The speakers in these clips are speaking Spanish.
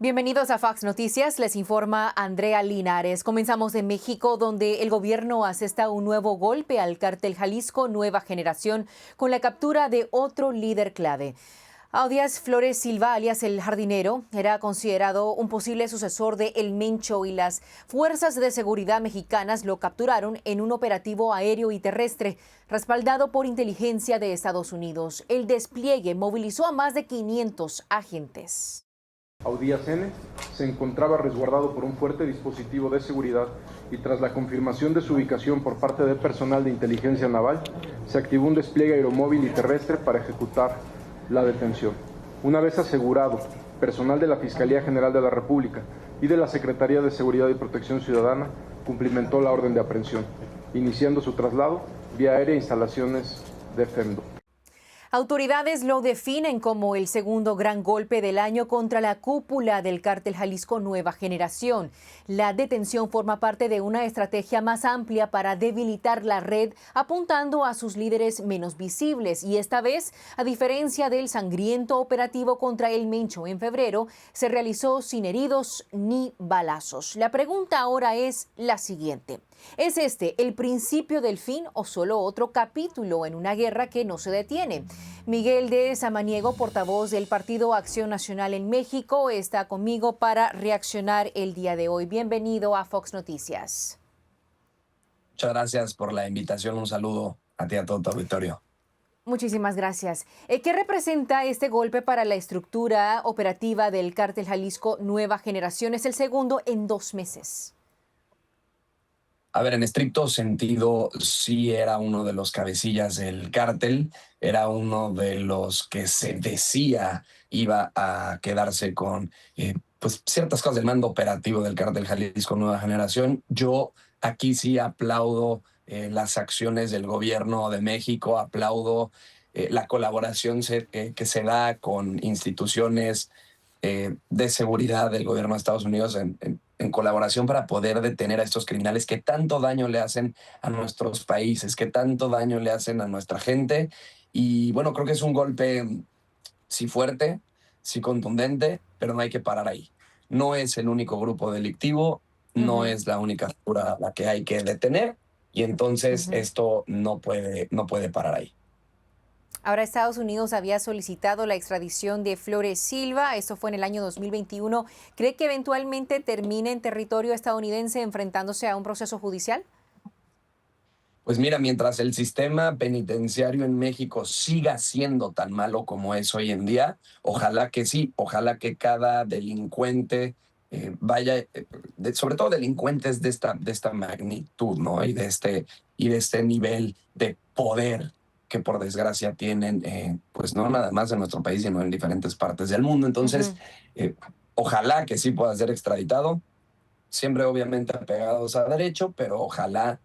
Bienvenidos a Fox Noticias, les informa Andrea Linares. Comenzamos en México, donde el gobierno asesta un nuevo golpe al cártel Jalisco Nueva Generación con la captura de otro líder clave. Audias Flores Silva, alias El Jardinero, era considerado un posible sucesor de El Mencho y las fuerzas de seguridad mexicanas lo capturaron en un operativo aéreo y terrestre, respaldado por inteligencia de Estados Unidos. El despliegue movilizó a más de 500 agentes. Audías N. se encontraba resguardado por un fuerte dispositivo de seguridad y tras la confirmación de su ubicación por parte del personal de inteligencia naval, se activó un despliegue aeromóvil y terrestre para ejecutar la detención. Una vez asegurado, personal de la Fiscalía General de la República y de la Secretaría de Seguridad y Protección Ciudadana cumplimentó la orden de aprehensión, iniciando su traslado vía aérea a instalaciones de FEMDO. Autoridades lo definen como el segundo gran golpe del año contra la cúpula del cártel Jalisco Nueva Generación. La detención forma parte de una estrategia más amplia para debilitar la red, apuntando a sus líderes menos visibles. Y esta vez, a diferencia del sangriento operativo contra El Mencho en febrero, se realizó sin heridos ni balazos. La pregunta ahora es la siguiente. ¿Es este el principio del fin o solo otro capítulo en una guerra que no se detiene? Miguel de Samaniego, portavoz del Partido Acción Nacional en México, está conmigo para reaccionar el día de hoy. Bienvenido a Fox Noticias. Muchas gracias por la invitación. Un saludo a ti y a todo tu auditorio. Muchísimas gracias. ¿Qué representa este golpe para la estructura operativa del cártel Jalisco Nueva Generación? Es el segundo en 2 meses. A ver, en estricto sentido, sí era uno de los cabecillas del cártel, era uno de los que se decía iba a quedarse con pues ciertas cosas del mando operativo del cártel Jalisco Nueva Generación. Yo aquí sí aplaudo las acciones del gobierno de México, aplaudo la colaboración que se da con instituciones de seguridad del gobierno de Estados Unidos en colaboración para poder detener a estos criminales que tanto daño le hacen a nuestros países, que tanto daño le hacen a nuestra gente. Y bueno, creo que es un golpe sí fuerte, sí contundente, pero no hay que parar ahí. No es el único grupo delictivo, no es la única figura a la que hay que detener y entonces esto no puede parar ahí. Ahora Estados Unidos había solicitado la extradición de Flores Silva, eso fue en el año 2021. ¿Cree que eventualmente termine en territorio estadounidense enfrentándose a un proceso judicial? Pues mira, mientras el sistema penitenciario en México siga siendo tan malo como es hoy en día, ojalá que sí, ojalá que cada delincuente sobre todo delincuentes de esta magnitud, ¿no? Y de este nivel de poder que por desgracia tienen, pues no nada más en nuestro país, sino en diferentes partes del mundo. Entonces, ojalá que sí pueda ser extraditado, siempre obviamente apegados a derecho, pero ojalá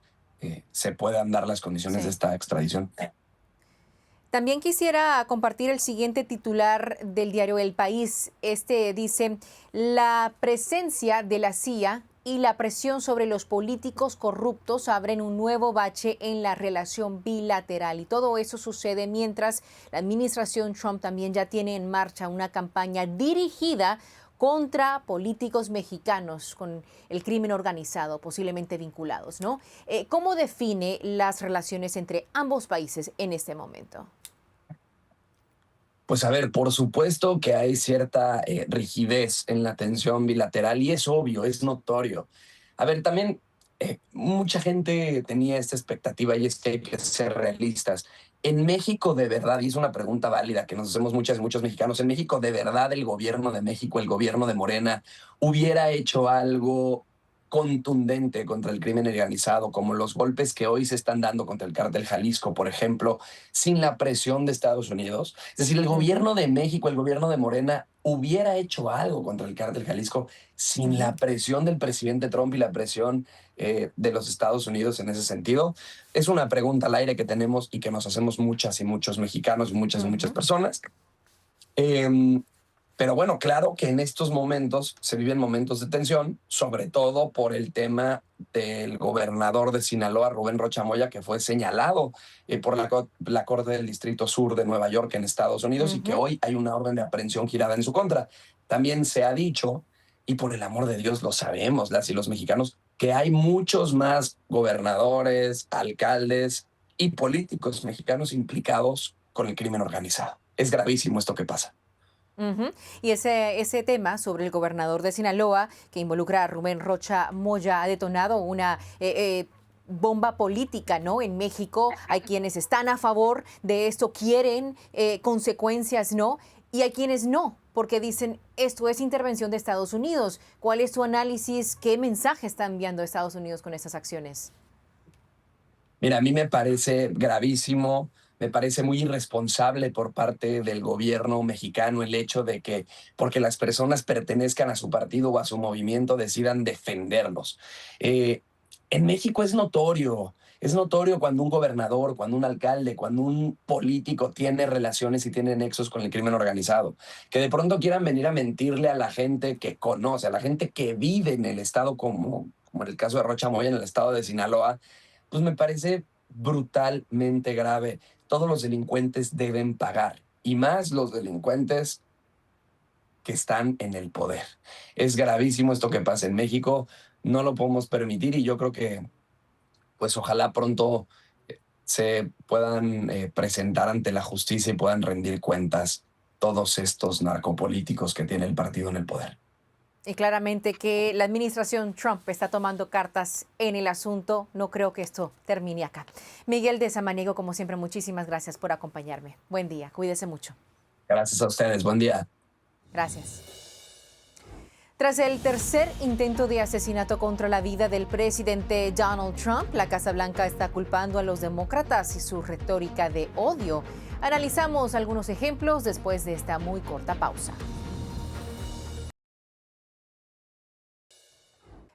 se puedan dar las condiciones de Sí. esta extradición. También quisiera compartir el siguiente titular del diario El País. Este dice, la presencia de la CIA y la presión sobre los políticos corruptos abren un nuevo bache en la relación bilateral. Y todo eso sucede mientras la administración Trump también ya tiene en marcha una campaña dirigida contra políticos mexicanos con el crimen organizado, posiblemente vinculados, ¿no? ¿Cómo define las relaciones entre ambos países en este momento? Pues a ver, por supuesto que hay cierta rigidez en la tensión bilateral y es obvio, es notorio. A ver, también mucha gente tenía esta expectativa y es que hay que ser realistas. En México de verdad, y es una pregunta válida que nos hacemos muchos mexicanos, en México de verdad el gobierno de México, el gobierno de Morena, hubiera hecho algo contundente contra el crimen organizado, como los golpes que hoy se están dando contra el cártel Jalisco, por ejemplo, sin la presión de Estados Unidos. Es decir, el gobierno de México, el gobierno de Morena, hubiera hecho algo contra el cártel Jalisco sin la presión del presidente Trump y la presión de los Estados Unidos en ese sentido. Es una pregunta al aire que tenemos y que nos hacemos muchas y muchos mexicanos, muchas y muchas personas. Pero bueno, claro que en estos momentos se viven momentos de tensión, sobre todo por el tema del gobernador de Sinaloa, Rubén Rocha Moya, que fue señalado por la Corte del Distrito Sur de Nueva York en Estados Unidos y que hoy hay una orden de aprehensión girada en su contra. También se ha dicho, y por el amor de Dios lo sabemos, las y los mexicanos, que hay muchos más gobernadores, alcaldes y políticos mexicanos implicados con el crimen organizado. Es gravísimo esto que pasa. Y ese tema sobre el gobernador de Sinaloa, que involucra a Rubén Rocha Moya, ha detonado una bomba política, ¿no? En México hay quienes están a favor de esto, quieren consecuencias, ¿no? Y hay quienes no, porque dicen, esto es intervención de Estados Unidos. ¿Cuál es tu análisis? ¿Qué mensaje está enviando Estados Unidos con estas acciones? Mira, a mí me parece gravísimo, me parece muy irresponsable por parte del gobierno mexicano el hecho de que, porque las personas pertenezcan a su partido o a su movimiento, decidan defenderlos. En México es notorio cuando un gobernador, cuando un alcalde, cuando un político tiene relaciones y tiene nexos con el crimen organizado. Que de pronto quieran venir a mentirle a la gente que conoce, a la gente que vive en el estado, como en el caso de Rocha Moya, en el estado de Sinaloa, pues me parece brutalmente grave. Todos los delincuentes deben pagar, y más los delincuentes que están en el poder. Es gravísimo esto que pasa en México, no lo podemos permitir y yo creo que, pues ojalá pronto se puedan presentar ante la justicia y puedan rendir cuentas todos estos narcopolíticos que tiene el partido en el poder. Y claramente que la administración Trump está tomando cartas en el asunto. No creo que esto termine acá. Miguel de Samaniego, como siempre, muchísimas gracias por acompañarme. Buen día, cuídese mucho. Gracias a ustedes, buen día. Gracias. Tras el tercer intento de asesinato contra la vida del presidente Donald Trump, la Casa Blanca está culpando a los demócratas y su retórica de odio. Analizamos algunos ejemplos después de esta muy corta pausa.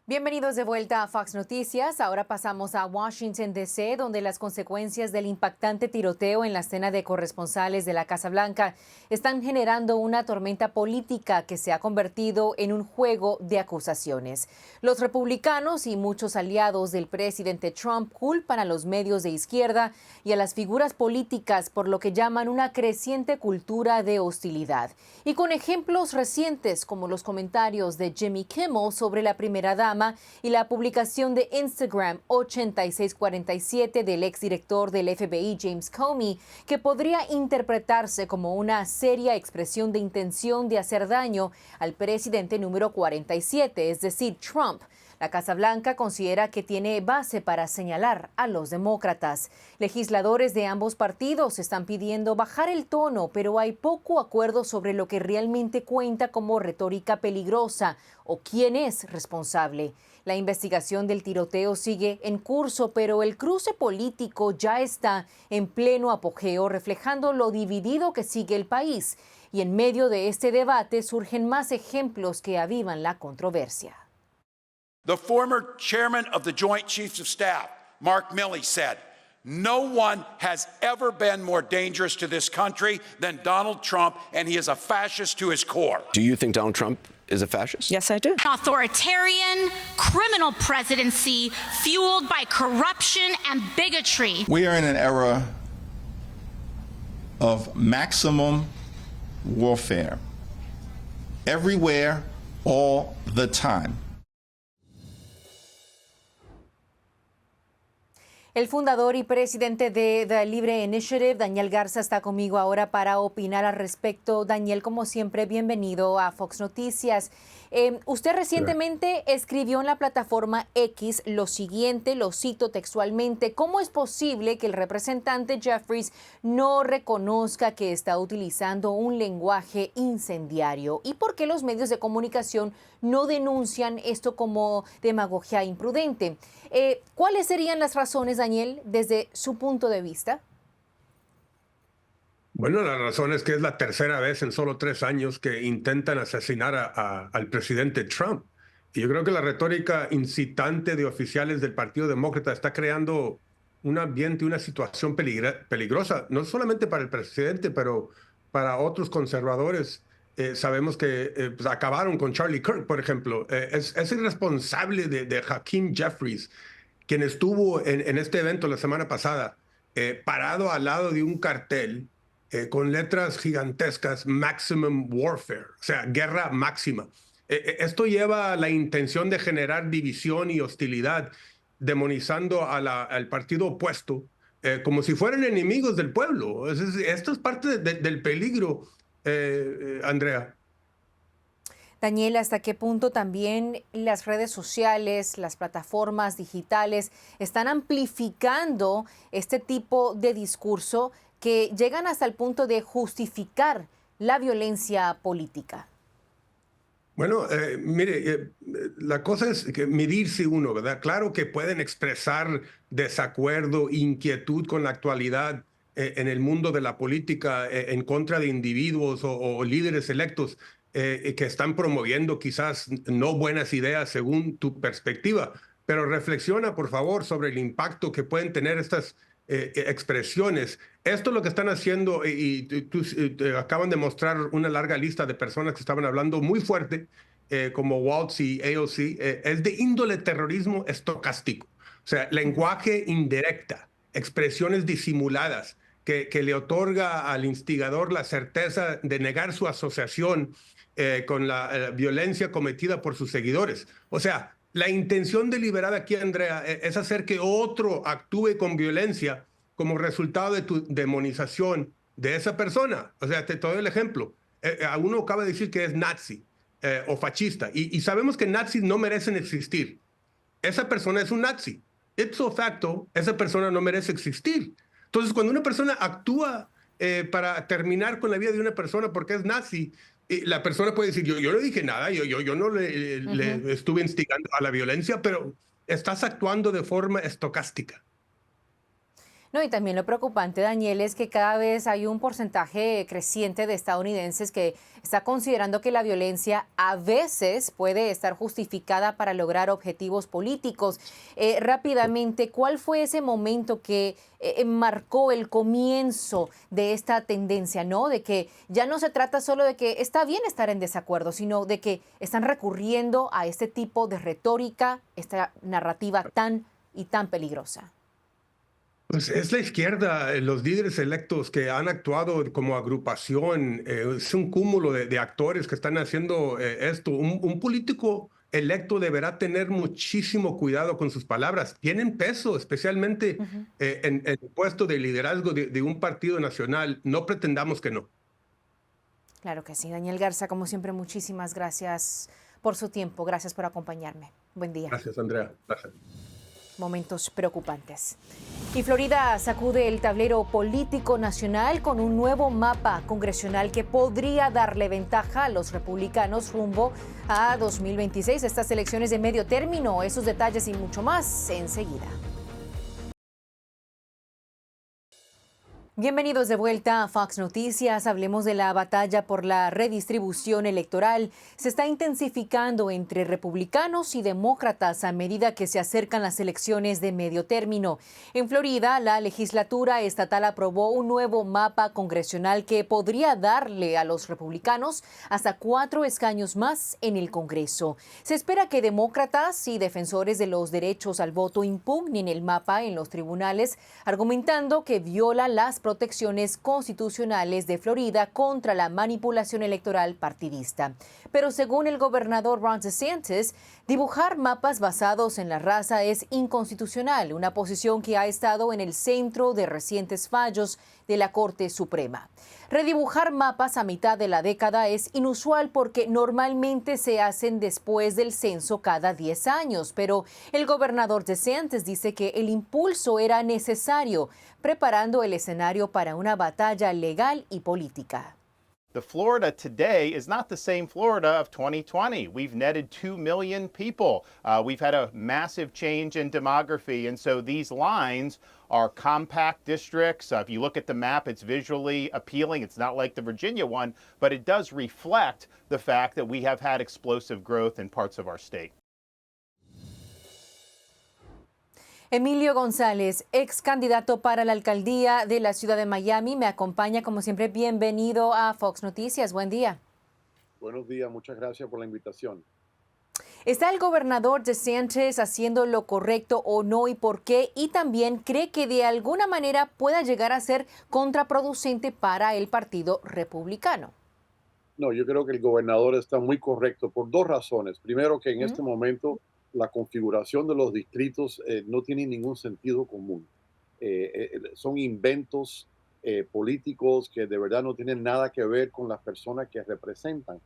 Bienvenidos de vuelta a Fox Noticias. Ahora pasamos a Washington, D.C., donde las consecuencias del impactante tiroteo en la cena de corresponsales de la Casa Blanca están generando una tormenta política que se ha convertido en un juego de acusaciones. Los republicanos y muchos aliados del presidente Trump culpan a los medios de izquierda y a las figuras políticas por lo que llaman una creciente cultura de hostilidad. Y con ejemplos recientes como los comentarios de Jimmy Kimmel sobre la primera dama y la publicación de Instagram 8647 del exdirector del FBI James Comey, que podría interpretarse como una seria expresión de intención de hacer daño al presidente número 47, es decir, Trump. La Casa Blanca considera que tiene base para señalar a los demócratas. Legisladores de ambos partidos están pidiendo bajar el tono, pero hay poco acuerdo sobre lo que realmente cuenta como retórica peligrosa o quién es responsable. La investigación del tiroteo sigue en curso, pero el cruce político ya está en pleno apogeo, reflejando lo dividido que sigue el país. Y en medio de este debate surgen más ejemplos que avivan la controversia. The former chairman of the Joint Chiefs of Staff, Mark Milley, said, "No one has ever been more dangerous to this country than Donald Trump, and he is a fascist to his core." Do you think Donald Trump is a fascist? Yes, I do. Authoritarian, criminal presidency fueled by corruption and bigotry. We are in an era of maximum warfare. Everywhere, all the time. El fundador y presidente de The Libre Initiative, Daniel Garza, está conmigo ahora para opinar al respecto. Daniel, como siempre, bienvenido a Fox Noticias. Usted recientemente escribió en la plataforma X lo siguiente, lo cito textualmente: ¿cómo es posible que el representante Jeffries no reconozca que está utilizando un lenguaje incendiario? ¿Y por qué los medios de comunicación no denuncian esto como demagogia imprudente? ¿Cuáles serían las razones, Daniel, desde su punto de vista? Bueno, la razón es que es la tercera vez en solo 3 años que intentan asesinar al presidente Trump. Y yo creo que la retórica incitante de oficiales del Partido Demócrata está creando un ambiente, una situación peligrosa, no solamente para el presidente, pero para otros conservadores sabemos que pues acabaron con Charlie Kirk, por ejemplo. Es irresponsable de Hakeem Jeffries, quien estuvo en este evento la semana pasada, parado al lado de un cartel con letras gigantescas, Maximum Warfare, o sea, guerra máxima. Esto lleva a la intención de generar división y hostilidad, demonizando al partido opuesto como si fueran enemigos del pueblo. Esto es parte del peligro, Andrea. Daniel, ¿hasta qué punto también las redes sociales, las plataformas digitales están amplificando este tipo de discurso que llegan hasta el punto de justificar la violencia política? Bueno, mire, la cosa es que medirse uno, ¿verdad? Claro que pueden expresar desacuerdo, inquietud con la actualidad en el mundo de la política en contra de individuos o líderes electos que están promoviendo quizás no buenas ideas según tu perspectiva, pero reflexiona, por favor, sobre el impacto que pueden tener estas expresiones. Esto es lo que están haciendo y acaban de mostrar una larga lista de personas que estaban hablando muy fuerte, como Waltz y AOC, es de índole terrorismo estocástico. O sea, lenguaje indirecta, expresiones disimuladas que le otorga al instigador la certeza de negar su asociación con la violencia cometida por sus seguidores. O sea, la intención deliberada aquí, Andrea, es hacer que otro actúe con violencia como resultado de tu demonización de esa persona. O sea, te doy el ejemplo. A uno acaba de decir que es nazi o fascista, y sabemos que nazis no merecen existir. Esa persona es un nazi. Ipso facto, esa persona no merece existir. Entonces, cuando una persona actúa para terminar con la vida de una persona porque es nazi, la persona puede decir, yo no dije nada, yo no le estuve instigando a la violencia, pero estás actuando de forma estocástica. No, y también lo preocupante, Daniel, es que cada vez hay un porcentaje creciente de estadounidenses que está considerando que la violencia a veces puede estar justificada para lograr objetivos políticos. Rápidamente, ¿cuál fue ese momento que marcó el comienzo de esta tendencia, ¿no? De que ya no se trata solo de que está bien estar en desacuerdo, sino de que están recurriendo a este tipo de retórica, esta narrativa tan peligrosa. Pues es la izquierda, los líderes electos que han actuado como agrupación, es un cúmulo de actores que están haciendo esto. Un político electo deberá tener muchísimo cuidado con sus palabras. Tienen peso, especialmente en el puesto de liderazgo de un partido nacional. No pretendamos que no. Claro que sí. Daniel Garza, como siempre, muchísimas gracias por su tiempo. Gracias por acompañarme. Buen día. Gracias, Andrea. Gracias. Momentos preocupantes. Y Florida sacude el tablero político nacional con un nuevo mapa congresional que podría darle ventaja a los republicanos rumbo a 2026, estas elecciones de medio término. Esos detalles y mucho más enseguida. Bienvenidos de vuelta a Fox Noticias. Hablemos de la batalla por la redistribución electoral. Se está intensificando entre republicanos y demócratas a medida que se acercan las elecciones de medio término. En Florida, la legislatura estatal aprobó un nuevo mapa congresional que podría darle a los republicanos hasta 4 escaños más en el Congreso. Se espera que demócratas y defensores de los derechos al voto impugnen el mapa en los tribunales, argumentando que viola las protecciones constitucionales de Florida contra la manipulación electoral partidista. Pero según el gobernador Ron DeSantis, dibujar mapas basados en la raza es inconstitucional, una posición que ha estado en el centro de recientes fallos de la Corte Suprema. Redibujar mapas a mitad de la década es inusual porque normalmente se hacen después del censo cada 10 años, pero el gobernador DeSantis dice que el impulso era necesario, preparando el escenario para una batalla legal y política. The Florida today is not the same Florida of 2020. We've netted 2 million people. We've had a massive change in demography, and so these lines are compact districts. If you look at the map, it's visually appealing. It's not like the Virginia one, but it does reflect the fact that we have had explosive growth in parts of our state. Emilio González, ex candidato para la alcaldía de la ciudad de Miami, me acompaña como siempre. Bienvenido a Fox Noticias. Buen día. Buenos días, muchas gracias por la invitación. ¿Está el gobernador DeSantis haciendo lo correcto o no y por qué? Y también cree que de alguna manera pueda llegar a ser contraproducente para el Partido Republicano. No, yo creo que el gobernador está muy correcto por dos razones. Primero, que en este momento la configuración de los distritos no tiene ningún sentido común. Son inventos políticos que de verdad no tienen nada que ver con las personas que representan.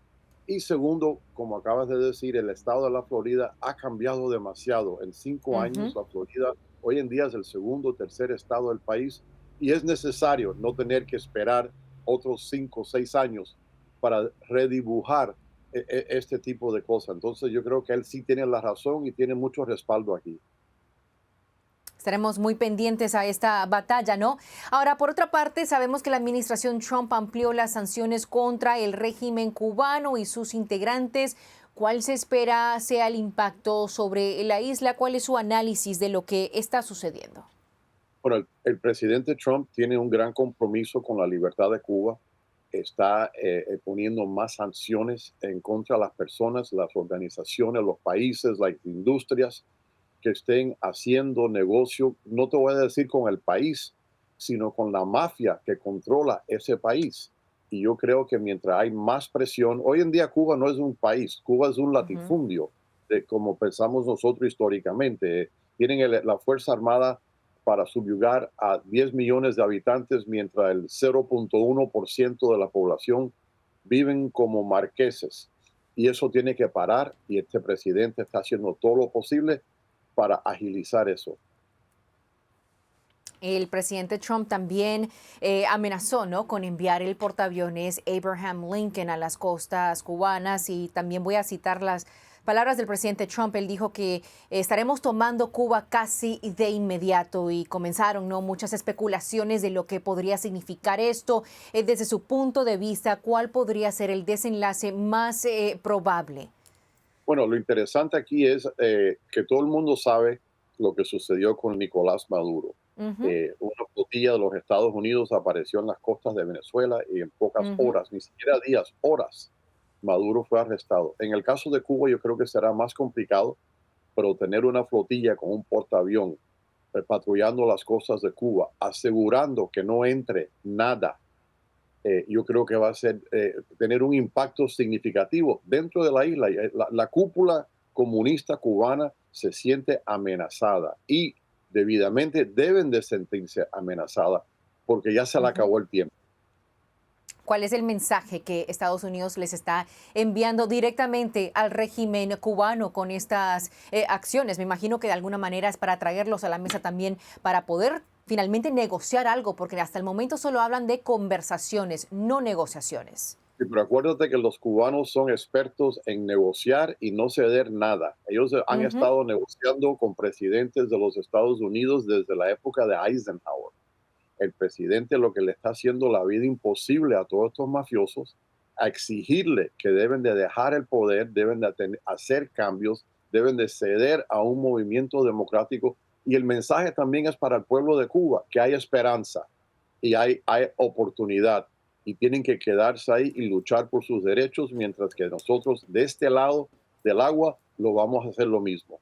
Y segundo, como acabas de decir, el estado de la Florida ha cambiado demasiado. En 5 años, la Florida hoy en día es el segundo o tercer estado del país y es necesario no tener que esperar otros 5 o 6 años para redibujar este tipo de cosas. Entonces yo creo que él sí tiene la razón y tiene mucho respaldo aquí. Estaremos muy pendientes a esta batalla, ¿no? Ahora, por otra parte, sabemos que la administración Trump amplió las sanciones contra el régimen cubano y sus integrantes. ¿Cuál se espera sea el impacto sobre la isla? ¿Cuál es su análisis de lo que está sucediendo? Bueno, el presidente Trump tiene un gran compromiso con la libertad de Cuba. Está poniendo más sanciones en contra de las personas, las organizaciones, los países, las industrias que estén haciendo negocio, no te voy a decir con el país, sino con la mafia que controla ese país. Y yo creo que mientras hay más presión, hoy en día Cuba no es un país, Cuba es un latifundio, de como pensamos nosotros históricamente. Tienen la Fuerza Armada para subyugar a 10 millones de habitantes, mientras el 0.1% de la población viven como marqueses. Y eso tiene que parar y este presidente está haciendo todo lo posible para agilizar eso. El presidente Trump también amenazó, ¿no?, con enviar el portaaviones Abraham Lincoln a las costas cubanas, y también voy a citar las palabras del presidente Trump. Él dijo que estaremos tomando Cuba casi de inmediato, y comenzaron, ¿no?, muchas especulaciones de lo que podría significar esto. Desde su punto de vista, ¿cuál podría ser el desenlace más probable? Bueno, lo interesante aquí es que todo el mundo sabe lo que sucedió con Nicolás Maduro. Una flotilla de los Estados Unidos apareció en las costas de Venezuela y en pocas horas, ni siquiera días, horas, Maduro fue arrestado. En el caso de Cuba yo creo que será más complicado, pero tener una flotilla con un portaavión patrullando las costas de Cuba, asegurando que no entre nada, yo creo que va a ser tener un impacto significativo dentro de la isla. La cúpula comunista cubana se siente amenazada y debidamente deben de sentirse amenazada porque ya se le acabó el tiempo. ¿Cuál es el mensaje que Estados Unidos les está enviando directamente al régimen cubano con estas acciones? Me imagino que de alguna manera es para traerlos a la mesa también, para poder finalmente negociar algo, porque hasta el momento solo hablan de conversaciones, no negociaciones. Sí, pero acuérdate que los cubanos son expertos en negociar y no ceder nada. Ellos han estado negociando con presidentes de los Estados Unidos desde la época de Eisenhower. El presidente lo que le está haciendo la vida imposible a todos estos mafiosos, a exigirle que deben de dejar el poder, deben de hacer cambios, deben de ceder a un movimiento democrático. Y el mensaje también es para el pueblo de Cuba, que hay esperanza y hay oportunidad y tienen que quedarse ahí y luchar por sus derechos, mientras que nosotros de este lado del agua lo vamos a hacer lo mismo.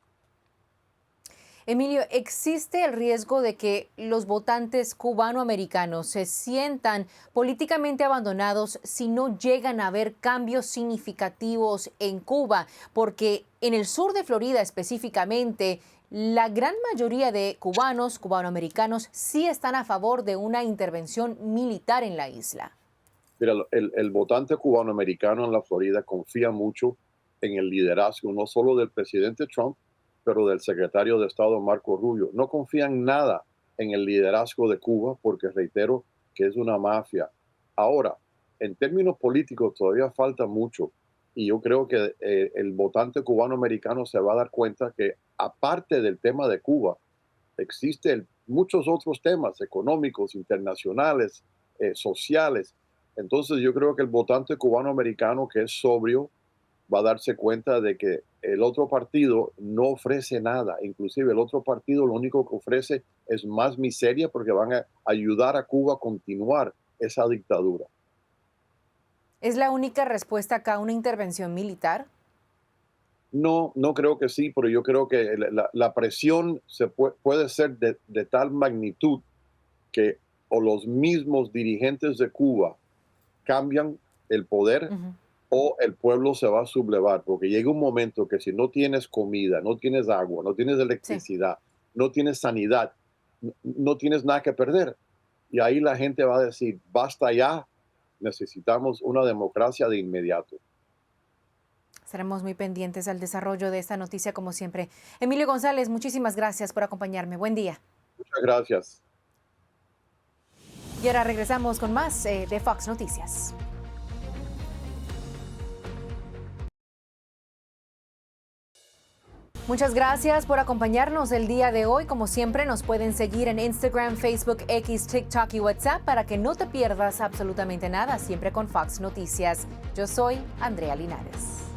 Emilio, ¿existe el riesgo de que los votantes cubanoamericanos se sientan políticamente abandonados si no llegan a haber cambios significativos en Cuba? Porque en el sur de Florida específicamente, la gran mayoría de cubanos, cubanoamericanos, sí están a favor de una intervención militar en la isla. Mira, el votante cubanoamericano en la Florida confía mucho en el liderazgo, no solo del presidente Trump, pero del secretario de Estado Marco Rubio. No confían nada en el liderazgo de Cuba porque, reitero, que es una mafia. Ahora, en términos políticos todavía falta mucho, y yo creo que el votante cubano-americano se va a dar cuenta que, aparte del tema de Cuba, existen muchos otros temas económicos, internacionales, sociales. Entonces yo creo que el votante cubano-americano, que es sobrio, va a darse cuenta de que el otro partido no ofrece nada. Inclusive el otro partido lo único que ofrece es más miseria, porque van a ayudar a Cuba a continuar esa dictadura. ¿Es la única respuesta acá una intervención militar? No, no creo que sí, pero yo creo que la presión puede ser de tal magnitud que o los mismos dirigentes de Cuba cambian el poder o el pueblo se va a sublevar, porque llega un momento que si no tienes comida, no tienes agua, no tienes electricidad, no tienes sanidad, no tienes nada que perder. Y ahí la gente va a decir, basta ya, necesitamos una democracia de inmediato. Estaremos muy pendientes al desarrollo de esta noticia como siempre. Emilio González, muchísimas gracias por acompañarme. Buen día. Muchas gracias. Y ahora regresamos con más de Fox Noticias. Muchas gracias por acompañarnos el día de hoy. Como siempre, nos pueden seguir en Instagram, Facebook, X, TikTok y WhatsApp para que no te pierdas absolutamente nada, siempre con Fox Noticias. Yo soy Andrea Linares.